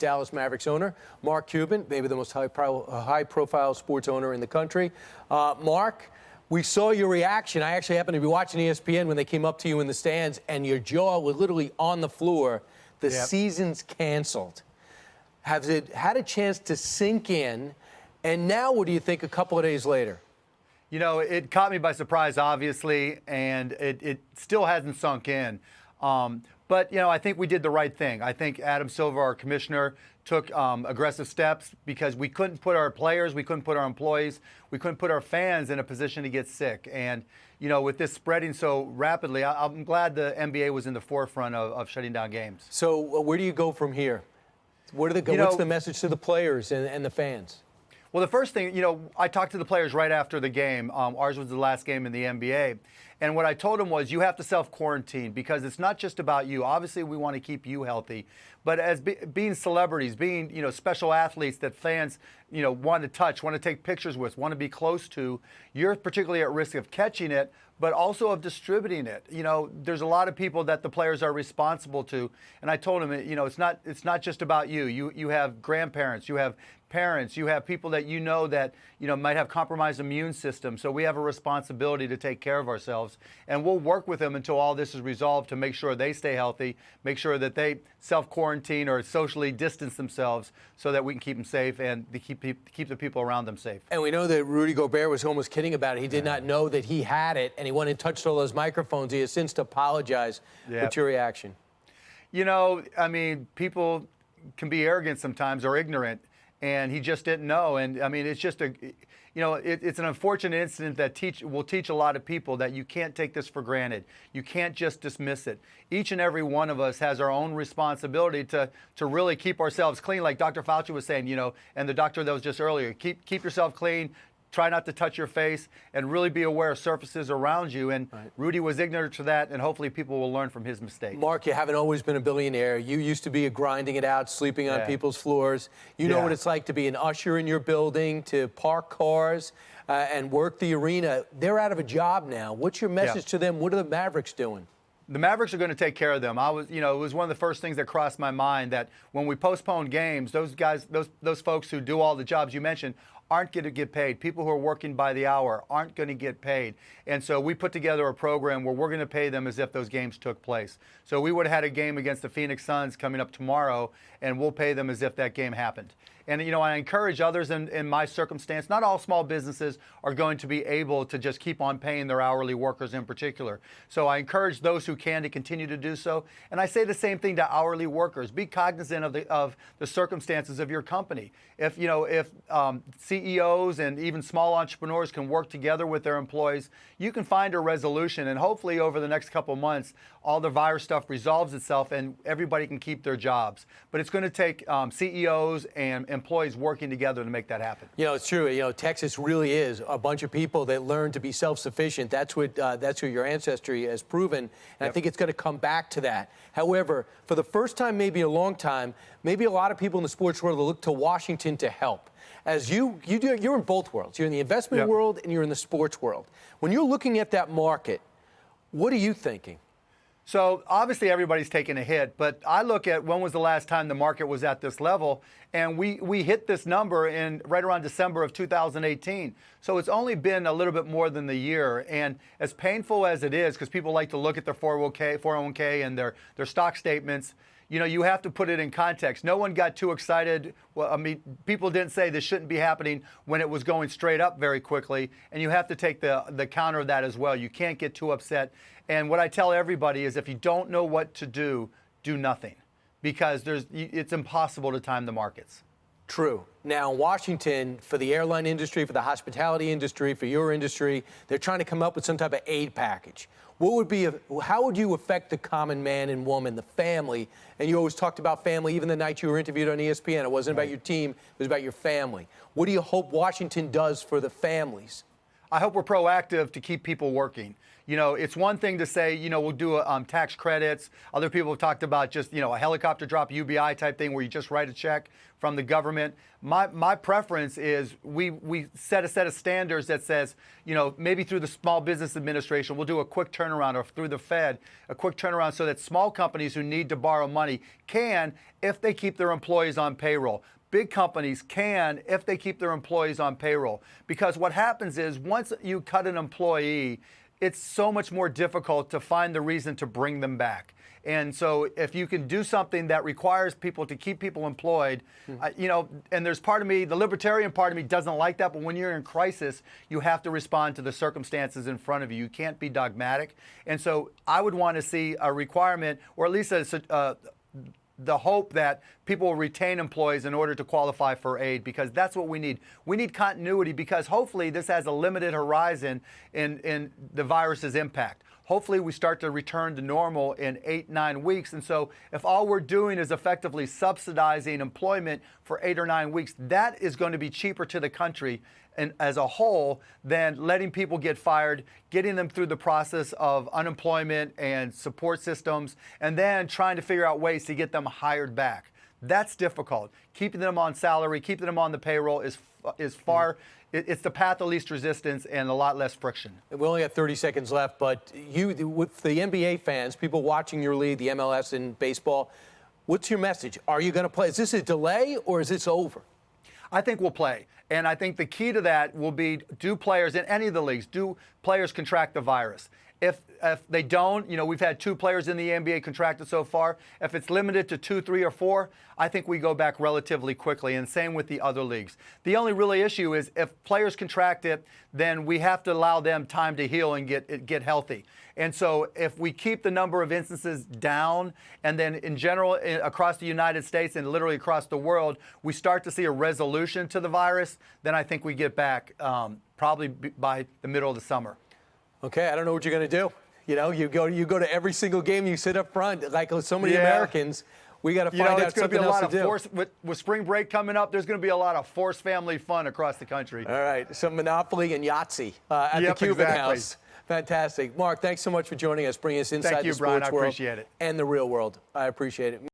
Dallas Mavericks owner, Mark Cuban, maybe the most high-profile sports owner in the country. Mark, we saw your reaction. I actually happened to be watching ESPN when they came up to you in the stands, and your jaw was literally on the floor. The season's canceled. Has it had a chance to sink in? And now what do you think a couple of days later? You know, it caught me by surprise, obviously, and it still hasn't sunk in. But, you know, I think we did the right thing. I think Adam Silver, our commissioner, took aggressive steps because we couldn't put our players, we couldn't put our employees, we couldn't put our fans in a position to get sick. And, you know, with this spreading so rapidly, I'm glad the NBA was in the forefront of shutting down games. So where do you go from here? What's the message to the players and the fans? Well, the first thing, you know, I talked to the players right after the game. Ours was the last game in the NBA. And what I told them was, you have to self-quarantine because it's not just about you. Obviously, we want to keep you healthy. But as being celebrities, being, you know, special athletes that fans, you know, want to touch, want to take pictures with, want to be close to, you're particularly at risk of catching it, but also of distributing it. You know, there's a lot of people that the players are responsible to. And I told them, you know, it's not just about you. You have grandparents, you have parents, you have people that you know might have compromised immune system. So we have a responsibility to take care of ourselves. And we'll work with them until all this is resolved to make sure they stay healthy, make sure that they self-quarantine or socially distance themselves so that we can keep them safe and to keep the people around them safe. And we know that Rudy Gobert was almost kidding about it. He did not know that he had it, and he went and touched all those microphones. He has since apologized. What's your reaction? You know, I mean, people can be arrogant sometimes or ignorant, and he just didn't know. And I mean, it's just it's an unfortunate incident that will teach a lot of people that you can't take this for granted. You can't just dismiss it. Each and every one of us has our own responsibility to really keep ourselves clean, like Dr. Fauci was saying, you know, and the doctor that was just earlier. Keep yourself clean. Try not to touch your face and really be aware of surfaces around you. And Rudy was ignorant to that, and hopefully people will learn from his mistake. Mark, you haven't always been a billionaire. You used to be grinding it out, sleeping on people's floors. You know what it's like to be an usher in your building, to park cars and work the arena. They're out of a job now. What's your message to them? What are the Mavericks doing? The Mavericks are going to take care of them. It was one of the first things that crossed my mind that when we postpone games, those guys, those folks who do all the jobs you mentioned, aren't going to get paid. People who are working by the hour aren't going to get paid. And so we put together a program where we're going to pay them as if those games took place. So we would have had a game against the Phoenix Suns coming up tomorrow, and we'll pay them as if that game happened. And, you know, I encourage others in my circumstance, not all small businesses are going to be able to just keep on paying their hourly workers in particular. So I encourage those who can to continue to do so. And I say the same thing to hourly workers. Be cognizant of the circumstances of your company. If CEOs and even small entrepreneurs can work together with their employees, you can find a resolution. And hopefully over the next couple of months, all the virus stuff resolves itself and everybody can keep their jobs. But it's going to take CEOs and employees working together to make that happen. You know, it's true. You know, Texas really is a bunch of people that learn to be self-sufficient. That's what your ancestry has proven, and I think it's going to come back to that. However, for the first time, maybe a long time, maybe a lot of people in the sports world will look to Washington to help. As you're in both worlds. You're in the investment world and you're in the sports world. When you're looking at that market, what are you thinking? So obviously everybody's taking a hit, but I look at when was the last time the market was at this level, and we hit this number in right around December of 2018. So it's only been a little bit more than the year, and as painful as it is, because people like to look at their 401k and their stock statements, you know, you have to put it in context. No one got too excited. Well, I mean, people didn't say this shouldn't be happening when it was going straight up very quickly, and you have to take the counter of that as well. You can't get too upset. And what I tell everybody is if you don't know what to do nothing, because it's impossible to time the markets. True. Now, Washington, for the airline industry, for the hospitality industry, for your industry, they're trying to come up with some type of aid package. How would you affect the common man and woman, the family? And you always talked about family, even the night you were interviewed on ESPN. It wasn't about your team, it was about your family. What do you hope Washington does for the families? I hope we're proactive to keep people working. You know, it's one thing to say, you know, we'll do tax credits. Other people have talked about just, you know, a helicopter drop UBI type thing where you just write a check from the government. My preference is we set a set of standards that says, you know, maybe through the Small Business Administration, we'll do a quick turnaround, or through the Fed, a quick turnaround so that small companies who need to borrow money can, if they keep their employees on payroll. Big companies can if they keep their employees on payroll. Because what happens is once you cut an employee, it's so much more difficult to find the reason to bring them back. And so if you can do something that requires people to keep people employed, you know, and there's part of me, the libertarian part of me doesn't like that, but when you're in crisis, you have to respond to the circumstances in front of you. You can't be dogmatic. And so I would want to see a requirement, or at least the hope that people will retain employees in order to qualify for aid, because that's what we need. We need continuity, because hopefully this has a limited horizon in the virus's impact. Hopefully we start to return to normal in 8-9 weeks. And so if all we're doing is effectively subsidizing employment for 8 or 9 weeks, that is going to be cheaper to the country and as a whole than letting people get fired, getting them through the process of unemployment and support systems, and then trying to figure out ways to get them hired back. That's difficult. Keeping them on salary, keeping them on the payroll is far, it's the path of least resistance and a lot less friction. We only got 30 seconds left, but you, with the NBA fans, people watching your league, the MLS and baseball, what's your message? Are you going to play? Is this a delay or is this over? I think we'll play. And I think the key to that will be, do players in any of the leagues, do players contract the virus? If they don't, you know, we've had 2 players in the NBA contracted so far. If it's limited to 2, 3, or 4, I think we go back relatively quickly, and same with the other leagues. The only really issue is if players contract it, then we have to allow them time to heal and get healthy. And so if we keep the number of instances down, and then in general across the United States and literally across the world, we start to see a resolution to the virus, then I think we get back probably by the middle of the summer. Okay, I don't know what you're going to do. You know, you go to every single game, you sit up front like so many Americans. We got to find out something else to do. With spring break coming up, there's going to be a lot of forced family fun across the country. All right, some Monopoly and Yahtzee at the Cuban House. Fantastic. Mark, thanks so much for joining us, bringing us inside the sports world Thank you, Brian. I appreciate it. and the real world. I appreciate it.